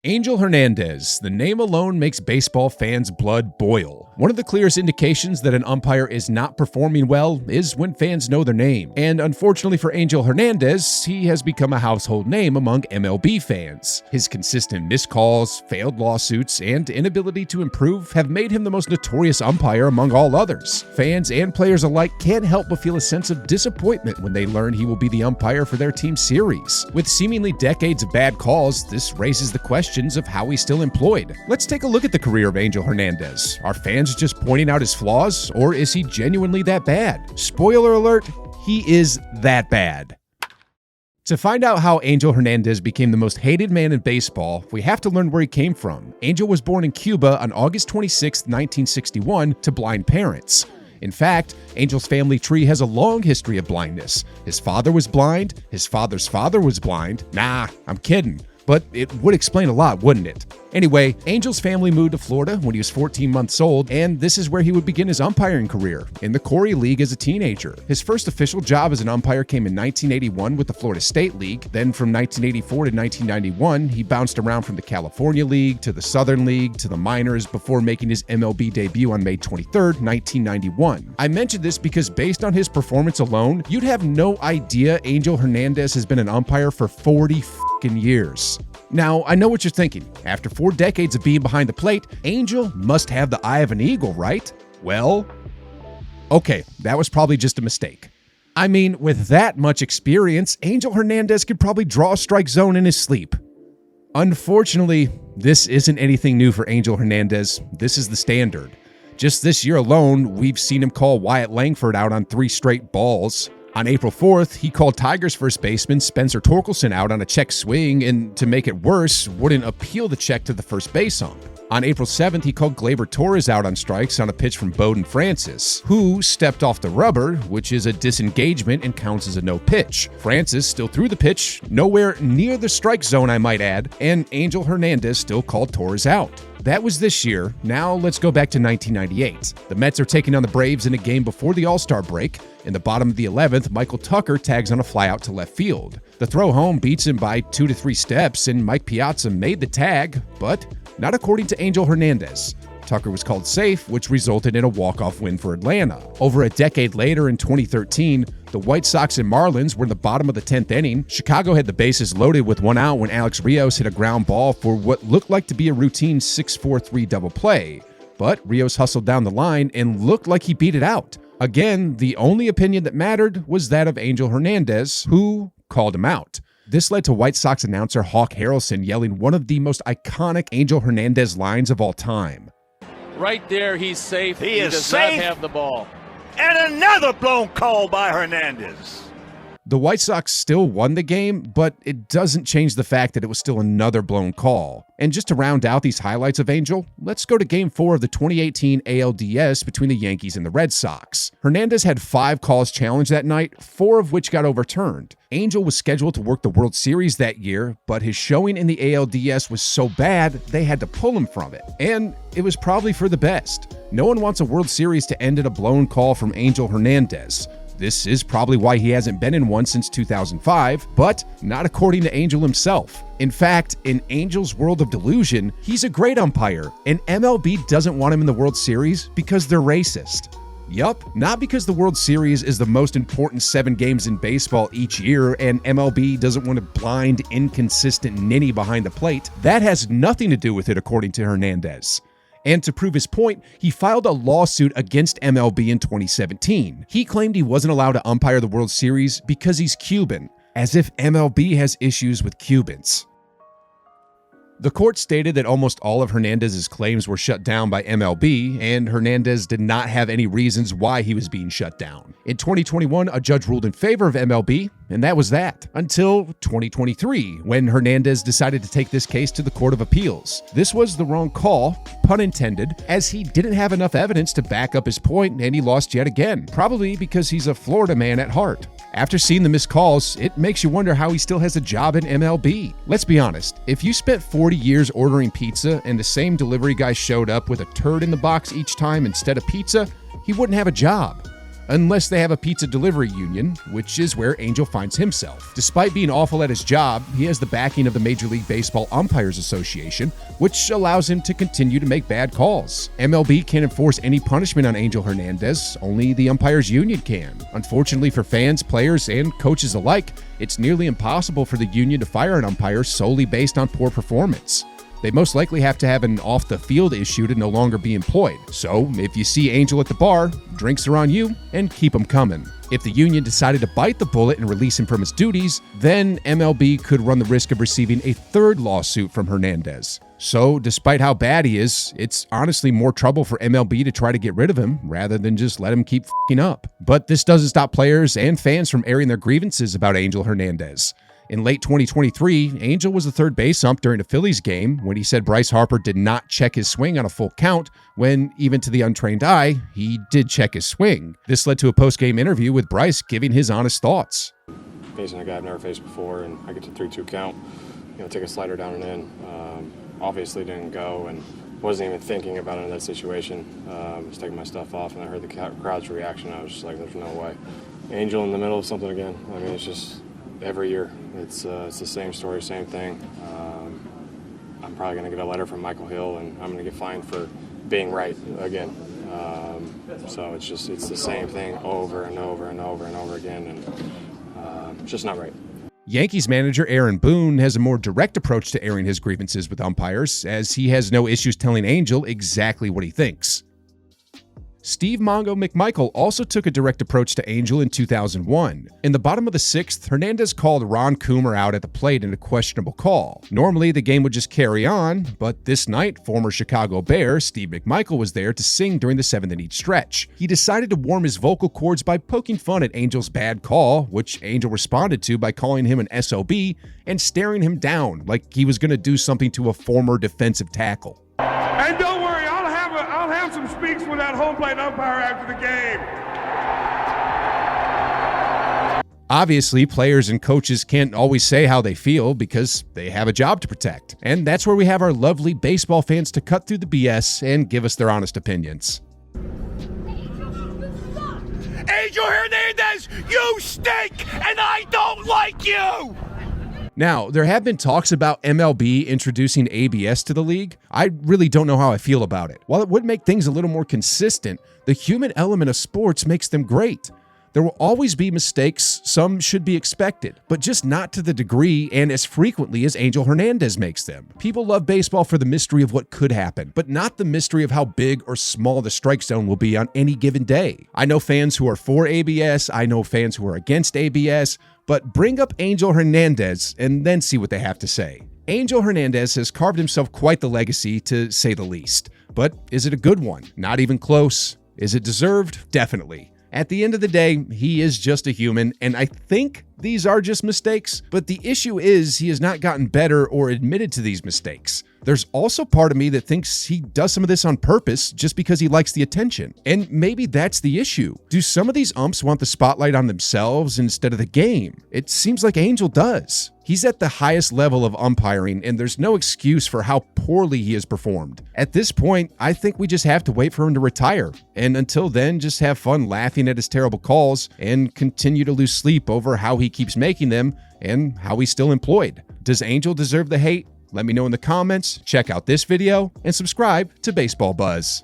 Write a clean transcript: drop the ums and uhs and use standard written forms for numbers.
Angel Hernandez. The name alone makes baseball fans' blood boil. One of the clearest indications that an umpire is not performing well is when fans know their name. And unfortunately for Angel Hernandez, he has become a household name among MLB fans. His consistent missed calls, failed lawsuits, and inability to improve have made him the most notorious umpire among all others. Fans and players alike can't help but feel a sense of disappointment when they learn he will be the umpire for their team's series. With seemingly decades of bad calls, this raises the questions of how he's still employed. Let's take a look at the career of Angel Hernandez. Are fans just pointing out his flaws, or is he genuinely that bad? Spoiler alert, he is that bad. To find out how Angel Hernandez became the most hated man in baseball, we have to learn where he came from. Angel was born in Cuba on August 26, 1961, to blind parents. In fact, Angel's family tree has a long history of blindness. His father was blind, his father's father was blind. Nah, I'm kidding. But it would explain a lot, wouldn't it? Anyway, Angel's family moved to Florida when he was 14 months old, and this is where he would begin his umpiring career, in the Corey League as a teenager. His first official job as an umpire came in 1981 with the Florida State League. Then from 1984 to 1991, he bounced around from the California League to the Southern League to the minors before making his MLB debut on May 23, 1991. I mentioned this because based on his performance alone, you'd have no idea Angel Hernandez has been an umpire for 40 years. Now, I know what you're thinking. After 4 decades of being behind the plate, Angel must have the eye of an eagle, right? Well, okay, that was probably just a mistake. I mean, with that much experience, Angel Hernandez could probably draw a strike zone in his sleep. Unfortunately, this isn't anything new for Angel Hernandez. This is the standard. Just this year alone, we've seen him call Wyatt Langford out on 3 straight balls. On April 4th, he called Tigers first baseman Spencer Torkelson out on a check swing and, to make it worse, wouldn't appeal the check to the first base ump. On April 7th, he called Gleyber Torres out on strikes on a pitch from Bowden Francis, who stepped off the rubber, which is a disengagement and counts as a no-pitch. Francis still threw the pitch, nowhere near the strike zone, I might add, and Angel Hernandez still called Torres out. That was this year. Now let's go back to 1998. The Mets are taking on the Braves in a game before the All-Star break. In the bottom of the 11th, Michael Tucker tags on a flyout to left field. The throw home beats him by 2 to 3 steps, and Mike Piazza made the tag, but not according to Angel Hernandez. Tucker was called safe, which resulted in a walk-off win for Atlanta. Over a decade later, in 2013, the White Sox and Marlins were in the bottom of the 10th inning. Chicago had the bases loaded with 1 out when Alex Rios hit a ground ball for what looked like to be a routine 6-4-3 double play. But Rios hustled down the line and looked like he beat it out. Again, the only opinion that mattered was that of Angel Hernandez, who called him out. This led to White Sox announcer Hawk Harrelson yelling one of the most iconic Angel Hernandez lines of all time. Right there, he's safe. He is does safe. not have the ball. And another blown call by Hernandez. The White Sox still won the game, but it doesn't change the fact that it was still another blown call. And just to round out these highlights of Angel, let's go to Game 4 of the 2018 ALDS between the Yankees and the Red Sox. Hernandez had 5 calls challenged that night, 4 of which got overturned. Angel was scheduled to work the World Series that year, but his showing in the ALDS was so bad, they had to pull him from it. And it was probably for the best. No one wants a World Series to end in a blown call from Angel Hernandez. This is probably why he hasn't been in one since 2005, but not according to Angel himself. In fact, in Angel's world of delusion, he's a great umpire, and MLB doesn't want him in the World Series because they're racist. Yup, not because the World Series is the most important 7 games in baseball each year and MLB doesn't want a blind, inconsistent ninny behind the plate. That has nothing to do with it, according to Hernandez. And to prove his point, he filed a lawsuit against MLB in 2017. He claimed he wasn't allowed to umpire the World Series because he's Cuban, as if MLB has issues with Cubans. The court stated that almost all of Hernandez's claims were shut down by MLB, and Hernandez did not have any reasons why he was being shut down. In 2021, a judge ruled in favor of MLB, and that was that. Until 2023, when Hernandez decided to take this case to the Court of Appeals. This was the wrong call, pun intended, as he didn't have enough evidence to back up his point, and he lost yet again. Probably because he's a Florida man at heart. After seeing the missed calls, it makes you wonder how he still has a job in MLB. Let's be honest, if you spent 40 years ordering pizza and the same delivery guy showed up with a turd in the box each time instead of pizza, he wouldn't have a job. unless they have a pizza delivery union, which is where Angel finds himself. Despite being awful at his job, he has the backing of the Major League Baseball Umpires Association, which allows him to continue to make bad calls. MLB can't enforce any punishment on Angel Hernandez, only the Umpires Union can. Unfortunately for fans, players, and coaches alike, it's nearly impossible for the union to fire an umpire solely based on poor performance. They most likely have to have an off-the-field issue to no longer be employed. So, if you see Angel at the bar, drinks are on you, and keep them coming. If the union decided to bite the bullet and release him from his duties, then MLB could run the risk of receiving a third lawsuit from Hernandez. So, despite how bad he is, it's honestly more trouble for MLB to try to get rid of him rather than just let him keep f***ing up. But this doesn't stop players and fans from airing their grievances about Angel Hernandez. In late 2023, Angel was the third base ump during a Phillies game when he said Bryce Harper did not check his swing on a full count, when, even to the untrained eye, he did check his swing. This led to a post-game interview with Bryce giving his honest thoughts. Facing a guy I've never faced before, and I get to 3-2 count, take a slider down and in. Obviously didn't go, and wasn't even thinking about it in that situation. I was taking my stuff off, and I heard the crowd's reaction. I was just like, there's no way. Angel in the middle of something again. I mean, it's just every year. It's the same story, same thing. I'm probably going to get a letter from Michael Hill, and I'm going to get fined for being right again. So it's the same thing over and over and over and over again, and it's just not right. Yankees manager Aaron Boone has a more direct approach to airing his grievances with umpires, as he has no issues telling Angel exactly what he thinks. Steve Mongo McMichael also took a direct approach to Angel in 2001. In the bottom of the sixth, Hernandez called Ron Coomer out at the plate in a questionable call. Normally, the game would just carry on, but this night, former Chicago Bear Steve McMichael was there to sing during the seventh-inning stretch. He decided to warm his vocal cords by poking fun at Angel's bad call, which Angel responded to by calling him an SOB and staring him down like he was going to do something to a former defensive tackle. And don't worry, I'll have some speaks with that home plate umpire after the game. Obviously, players and coaches can't always say how they feel because they have a job to protect. And that's where we have our lovely baseball fans to cut through the BS and give us their honest opinions. Angel Hernandez, you stink, and I don't like you! Now, there have been talks about MLB introducing ABS to the league. I really don't know how I feel about it. While it would make things a little more consistent, the human element of sports makes them great. There will always be mistakes, some should be expected, but just not to the degree and as frequently as Angel Hernandez makes them. People love baseball for the mystery of what could happen, but not the mystery of how big or small the strike zone will be on any given day. I know fans who are for ABS, I know fans who are against ABS, but bring up Angel Hernandez and then see what they have to say. Angel Hernandez has carved himself quite the legacy, to say the least. But is it a good one? Not even close. Is it deserved? Definitely. At the end of the day, he is just a human, and I think these are just mistakes, but the issue is he has not gotten better or admitted to these mistakes. There's also part of me that thinks he does some of this on purpose just because he likes the attention. And maybe that's the issue. Do some of these umps want the spotlight on themselves instead of the game? It seems like Angel does. He's at the highest level of umpiring, and there's no excuse for how poorly he has performed. At this point, I think we just have to wait for him to retire. And until then, just have fun laughing at his terrible calls and continue to lose sleep over how he keeps making them and how he's still employed. Does Angel deserve the hate? Let me know in the comments, check out this video, and subscribe to Baseball Buzz.